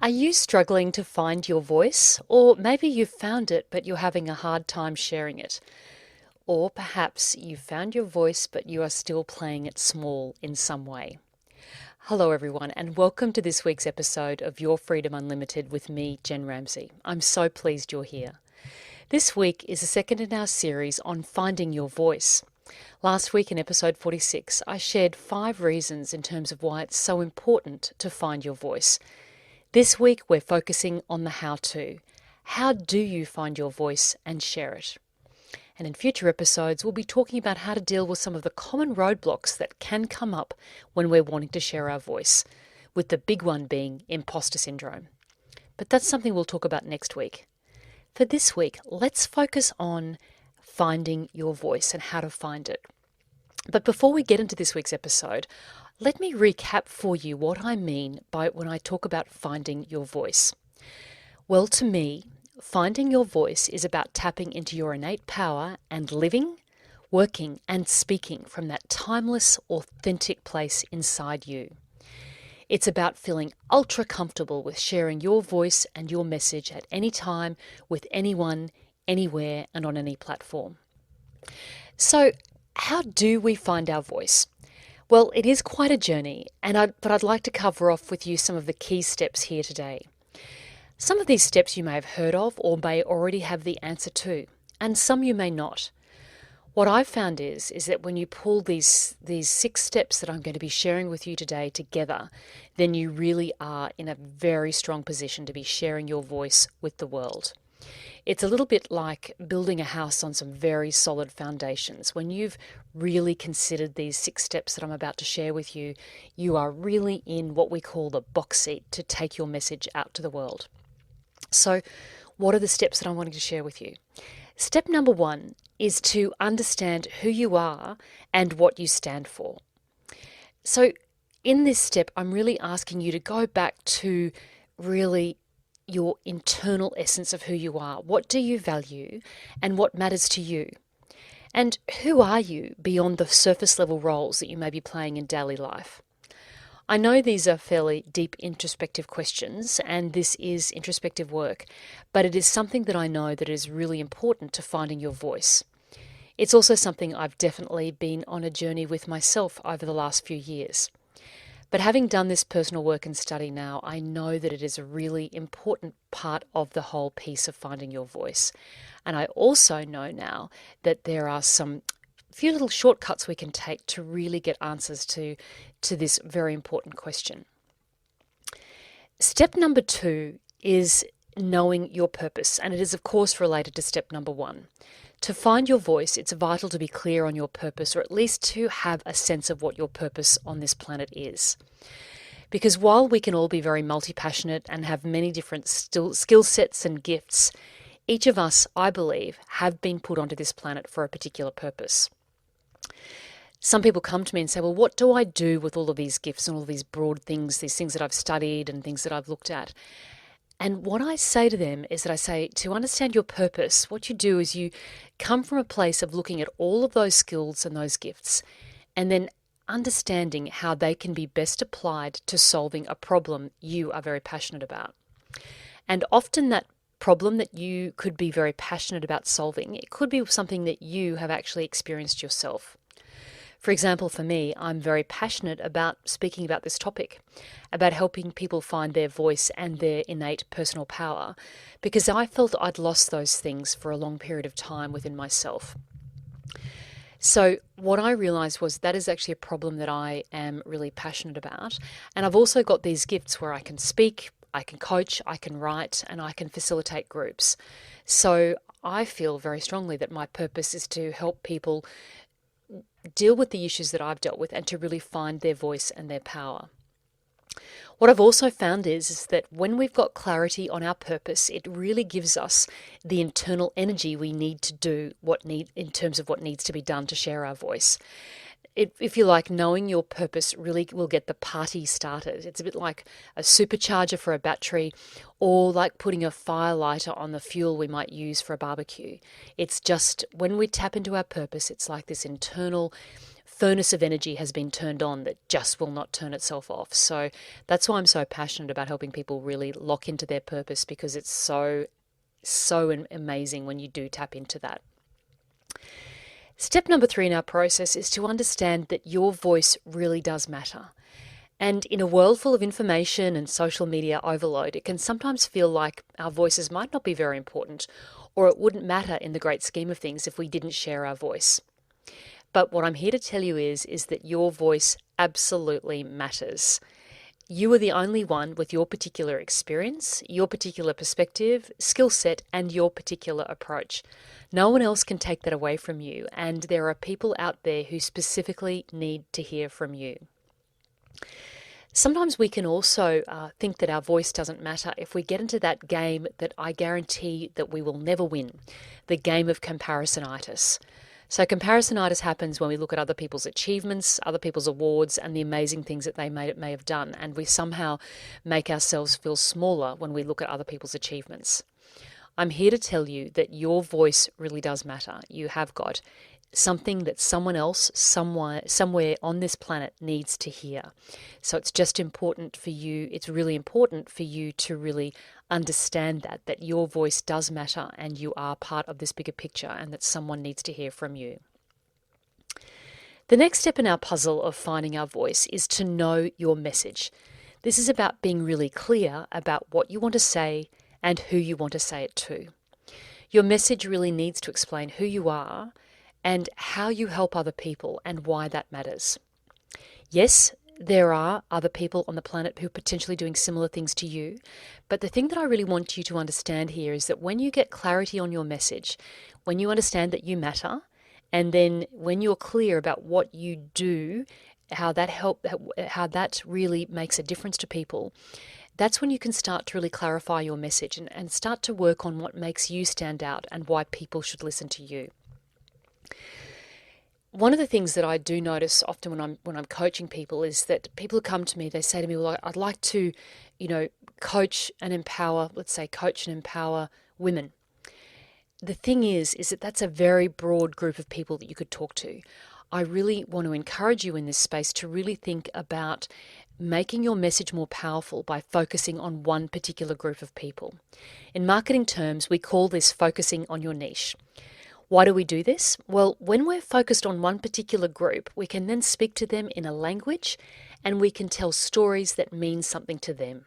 Are you struggling to find your voice? Or maybe you've found it, but you're having a hard time sharing it. Or perhaps you've found your voice, but you are still playing it small in some way. Hello, everyone, and welcome to this week's episode of Your Freedom Unlimited with me, Jen Ramsey. I'm so pleased you're here. This week is the second in our series on finding your voice. Last week in episode 46, I shared 5 reasons in terms of why it's so important to find your voice. This week, we're focusing on the how-to. How do you find your voice and share it? And in future episodes, we'll be talking about how to deal with some of the common roadblocks that can come up when we're wanting to share our voice, with the big one being imposter syndrome. But that's something we'll talk about next week. For this week, let's focus on finding your voice and how to find it. But before we get into this week's episode, let me recap for you what I mean by when I talk about finding your voice. Well, to me, finding your voice is about tapping into your innate power and living, working, and speaking from that timeless, authentic place inside you. It's about feeling ultra comfortable with sharing your voice and your message at any time, with anyone, anywhere, and on any platform. So, how do we find our voice? Well, it is quite a journey, but I'd like to cover off with you some of the key steps here today. Some of these steps you may have heard of or may already have the answer to, and some you may not. What I've found is that when you pull these 6 steps that I'm going to be sharing with you today together, then you really are in a very strong position to be sharing your voice with the world. It's a little bit like building a house on some very solid foundations. When you've really considered these 6 steps that I'm about to share with you, you are really in what we call the box seat to take your message out to the world. So, what are the steps that I'm wanting to share with you? Step number 1 is to understand who you are and what you stand for. So, in this step, I'm really asking you to go back to really your internal essence of who you are. What do you value and what matters to you? And who are you beyond the surface level roles that you may be playing in daily life? I know these are fairly deep introspective questions, and this is introspective work, but it is something that I know that is really important to finding your voice. It's also something I've definitely been on a journey with myself over the last few years. But having done this personal work and study now, I know that it is a really important part of the whole piece of finding your voice. And I also know now that there are some few little shortcuts we can take to really get answers to this very important question. Step number 2 is knowing your purpose, and it is of course related to step number 1. To find your voice, it's vital to be clear on your purpose, or at least to have a sense of what your purpose on this planet is. Because while we can all be very multi-passionate and have many different skill sets and gifts, each of us, I believe, have been put onto this planet for a particular purpose. Some people come to me and say, well, what do I do with all of these gifts and all of these broad things, these things that I've studied and things that I've looked at? And what I say to them is that I say, to understand your purpose, what you do is you come from a place of looking at all of those skills and those gifts, and then understanding how they can be best applied to solving a problem you are very passionate about. And often that problem that you could be very passionate about solving, it could be something that you have actually experienced yourself. For example, for me, I'm very passionate about speaking about this topic, about helping people find their voice and their innate personal power, because I felt I'd lost those things for a long period of time within myself. So what I realized was that is actually a problem that I am really passionate about. And I've also got these gifts where I can speak, I can coach, I can write, and I can facilitate groups. So I feel very strongly that my purpose is to help people deal with the issues that I've dealt with and to really find their voice and their power. What I've also found is that when we've got clarity on our purpose, it really gives us the internal energy we need to do in terms of what needs to be done to share our voice. If you like, knowing your purpose really will get the party started. It's a bit like a supercharger for a battery, or like putting a fire lighter on the fuel we might use for a barbecue. It's just when we tap into our purpose, it's like this internal furnace of energy has been turned on that just will not turn itself off. So that's why I'm so passionate about helping people really lock into their purpose, because it's so amazing when you do tap into that. Step number 3 in our process is to understand that your voice really does matter. And in a world full of information and social media overload, it can sometimes feel like our voices might not be very important, or it wouldn't matter in the great scheme of things if we didn't share our voice. But what I'm here to tell you is that your voice absolutely matters. You are the only one with your particular experience, your particular perspective, skill set, and your particular approach. No one else can take that away from you, and there are people out there who specifically need to hear from you. Sometimes we can also think that our voice doesn't matter if we get into that game that I guarantee that we will never win, the game of comparisonitis. So comparisonitis happens when we look at other people's achievements, other people's awards, and the amazing things that they may have done, and we somehow make ourselves feel smaller when we look at other people's achievements. I'm here to tell you that your voice really does matter. You have got something that someone else, somewhere on this planet needs to hear. So it's just important for you, it's really important for you to really understand that your voice does matter and you are part of this bigger picture and that someone needs to hear from you. The next step in our puzzle of finding our voice is to know your message. This is about being really clear about what you want to say and who you want to say it to. Your message really needs to explain who you are and how you help other people and why that matters. Yes, there are other people on the planet who are potentially doing similar things to you, but the thing that I really want you to understand here is that when you get clarity on your message, when you understand that you matter, and then when you're clear about what you do, how that really makes a difference to people, that's when you can start to really clarify your message and start to work on what makes you stand out and why people should listen to you. One of the things that I do notice often when I'm coaching people is that people come to me, they say to me, well, I'd like to, coach and empower women. The thing is that that's a very broad group of people that you could talk to. I really want to encourage you in this space to really think about making your message more powerful by focusing on one particular group of people. In marketing terms, we call this focusing on your niche. Why do we do this? Well, when we're focused on one particular group, we can then speak to them in a language and we can tell stories that mean something to them.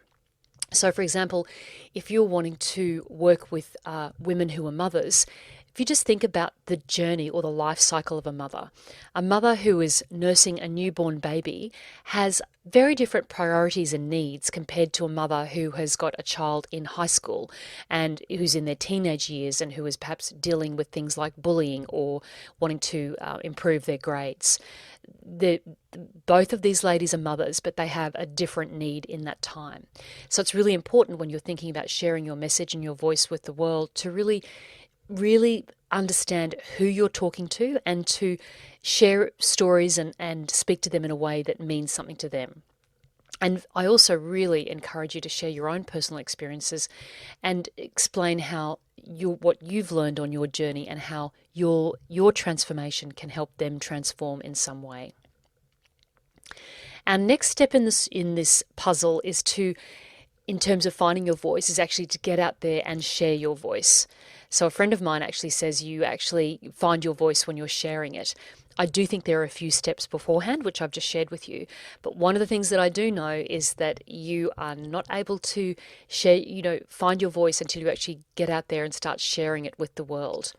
So, for example, if you're wanting to work with women who are mothers, if you just think about the journey or the life cycle of a mother who is nursing a newborn baby has very different priorities and needs compared to a mother who has got a child in high school and who's in their teenage years and who is perhaps dealing with things like bullying or wanting to improve their grades. Both of these ladies are mothers, but they have a different need in that time. So it's really important when you're thinking about sharing your message and your voice with the world to really understand who you're talking to and to share stories and speak to them in a way that means something to them. And I also really encourage you to share your own personal experiences and explain how what you've learned on your journey and how your transformation can help them transform in some way. Our next step in this puzzle is in terms of finding your voice, is actually to get out there and share your voice. So a friend of mine actually says you actually find your voice when you're sharing it. I do think there are a few steps beforehand, which I've just shared with you. But one of the things that I do know is that you are not able to find your voice until you actually get out there and start sharing it with the world.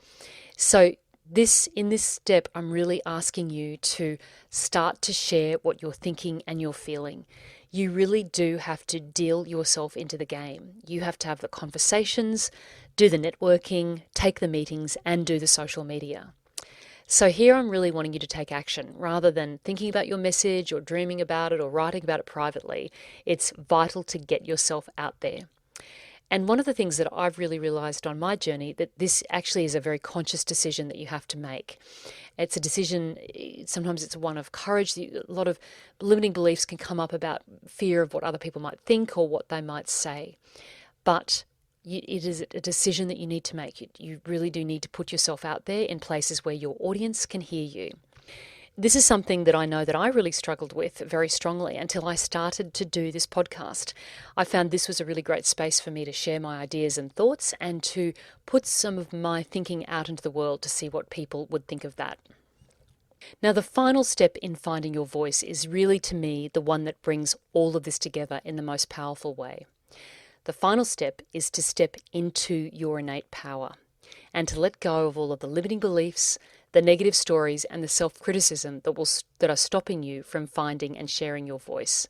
So in this step, I'm really asking you to start to share what you're thinking and you're feeling. You really do have to deal yourself into the game. You have to have the conversations, do the networking, take the meetings, and do the social media. So here I'm really wanting you to take action. Rather than thinking about your message or dreaming about it or writing about it privately, it's vital to get yourself out there. And one of the things that I've really realized on my journey, that this actually is a very conscious decision that you have to make. It's a decision, sometimes it's one of courage. A lot of limiting beliefs can come up about fear of what other people might think or what they might say. But it is a decision that you need to make. You really do need to put yourself out there in places where your audience can hear you. This is something that I know that I really struggled with very strongly until I started to do this podcast. I found this was a really great space for me to share my ideas and thoughts and to put some of my thinking out into the world to see what people would think of that. Now, the final step in finding your voice is really, to me, the one that brings all of this together in the most powerful way. The final step is to step into your innate power and to let go of all of the limiting beliefs, the negative stories, and the self-criticism that are stopping you from finding and sharing your voice.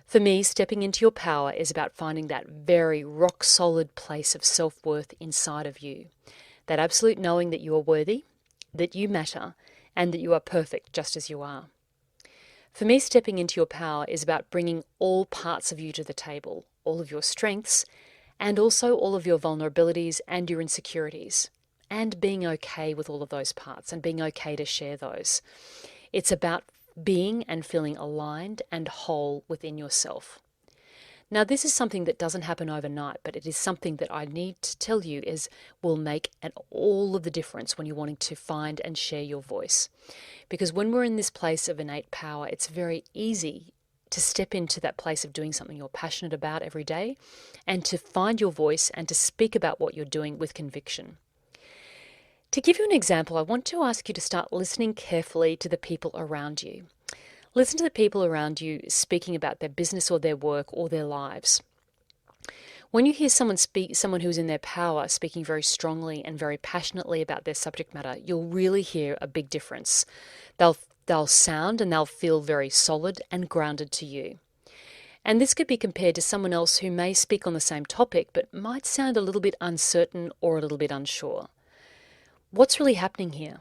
For me, stepping into your power is about finding that very rock-solid place of self-worth inside of you, that absolute knowing that you are worthy, that you matter, and that you are perfect just as you are. For me, stepping into your power is about bringing all parts of you to the table, all of your strengths, and also all of your vulnerabilities and your insecurities, and being okay with all of those parts and being okay to share those. It's about being and feeling aligned and whole within yourself. Now, this is something that doesn't happen overnight, but it is something that I need to tell you will make all of the difference when you're wanting to find and share your voice. Because when we're in this place of innate power, it's very easy to step into that place of doing something you're passionate about every day and to find your voice and to speak about what you're doing with conviction. To give you an example, I want to ask you to start listening carefully to the people around you. Listen to the people around you speaking about their business or their work or their lives. When you hear someone who's in their power speaking very strongly and very passionately about their subject matter, you'll really hear a big difference. They'll sound and they'll feel very solid and grounded to you. And this could be compared to someone else who may speak on the same topic but might sound a little bit uncertain or a little bit unsure. What's really happening here?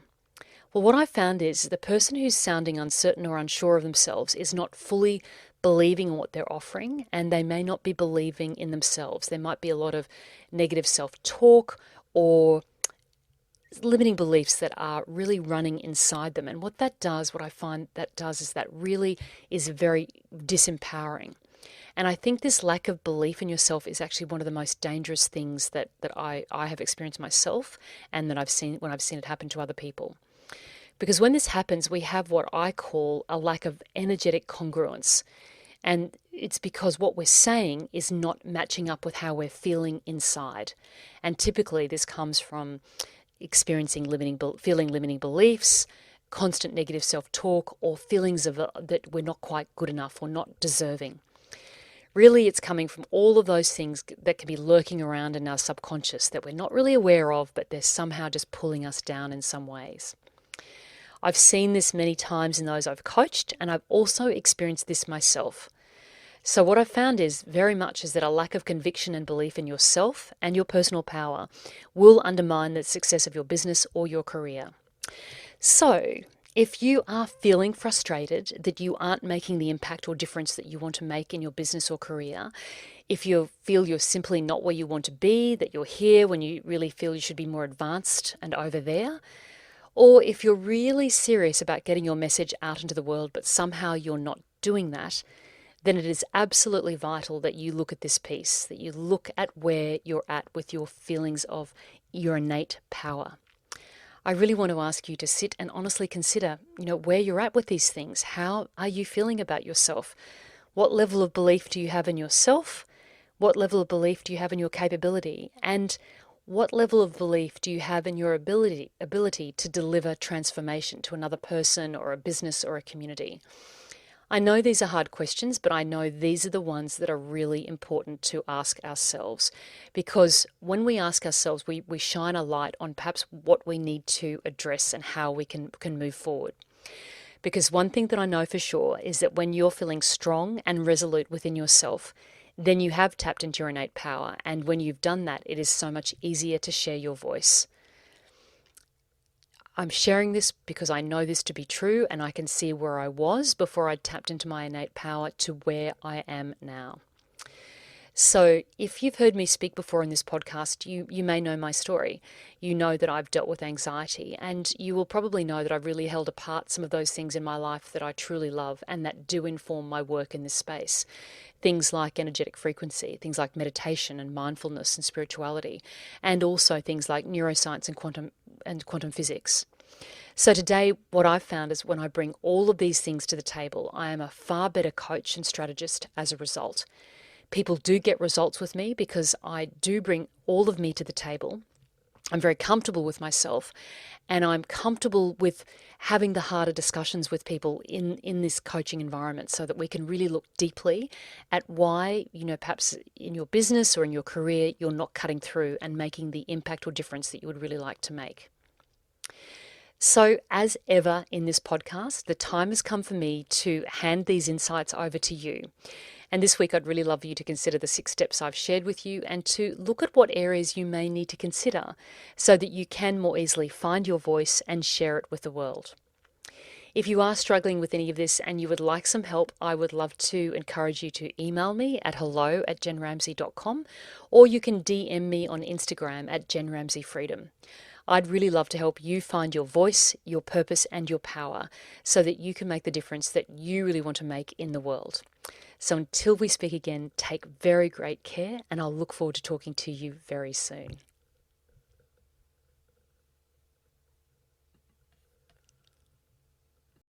Well, what I found is the person who's sounding uncertain or unsure of themselves is not fully believing in what they're offering, and they may not be believing in themselves. There might be a lot of negative self-talk or limiting beliefs that are really running inside them. And what I find that does is that really is very disempowering. And I think this lack of belief in yourself is actually one of the most dangerous things that I have experienced myself and that I've seen when I've seen it happen to other people. Because when this happens, we have what I call a lack of energetic congruence. And it's because what we're saying is not matching up with how we're feeling inside. And typically this comes from experiencing feeling limiting beliefs, constant negative self-talk, or feelings of that we're not quite good enough or not deserving. Really, it's coming from all of those things that can be lurking around in our subconscious that we're not really aware of, but they're somehow just pulling us down in some ways. I've seen this many times in those I've coached, and I've also experienced this myself. So what I've found is that a lack of conviction and belief in yourself and your personal power will undermine the success of your business or your career. So if you are feeling frustrated that you aren't making the impact or difference that you want to make in your business or career, if you feel you're simply not where you want to be, that you're here when you really feel you should be more advanced and over there, or if you're really serious about getting your message out into the world but somehow you're not doing that, then it is absolutely vital that you look at this piece, that you look at where you're at with your feelings of your innate power. I really want to ask you to sit and honestly consider, where you're at with these things. How are you feeling about yourself? What level of belief do you have in yourself? What level of belief do you have in your capability? And what level of belief do you have in your ability to deliver transformation to another person or a business or a community? I know these are hard questions, but I know these are the ones that are really important to ask ourselves, because when we ask ourselves, we shine a light on perhaps what we need to address and how we can move forward. Because one thing that I know for sure is that when you're feeling strong and resolute within yourself, then you have tapped into your innate power. And when you've done that, it is so much easier to share your voice. I'm sharing this because I know this to be true, and I can see where I was before I tapped into my innate power to where I am now. So if you've heard me speak before in this podcast, you may know my story. You know that I've dealt with anxiety, and you will probably know that I've really held apart some of those things in my life that I truly love and that do inform my work in this space. Things like energetic frequency, things like meditation and mindfulness and spirituality, and also things like neuroscience and quantum physics. So today, what I've found is when I bring all of these things to the table, I am a far better coach and strategist as a result. People do get results with me because I do bring all of me to the table. I'm very comfortable with myself, and I'm comfortable with having the harder discussions with people in this coaching environment so that we can really look deeply at why, perhaps in your business or in your career, you're not cutting through and making the impact or difference that you would really like to make. So, as ever in this podcast, the time has come for me to hand these insights over to you. And this week, I'd really love for you to consider the 6 steps I've shared with you and to look at what areas you may need to consider so that you can more easily find your voice and share it with the world. If you are struggling with any of this and you would like some help, I would love to encourage you to email me at hello@jenramsey.com, or you can DM me on Instagram at jenramseyfreedom. I'd really love to help you find your voice, your purpose, and your power so that you can make the difference that you really want to make in the world. So until we speak again, take very great care, and I'll look forward to talking to you very soon.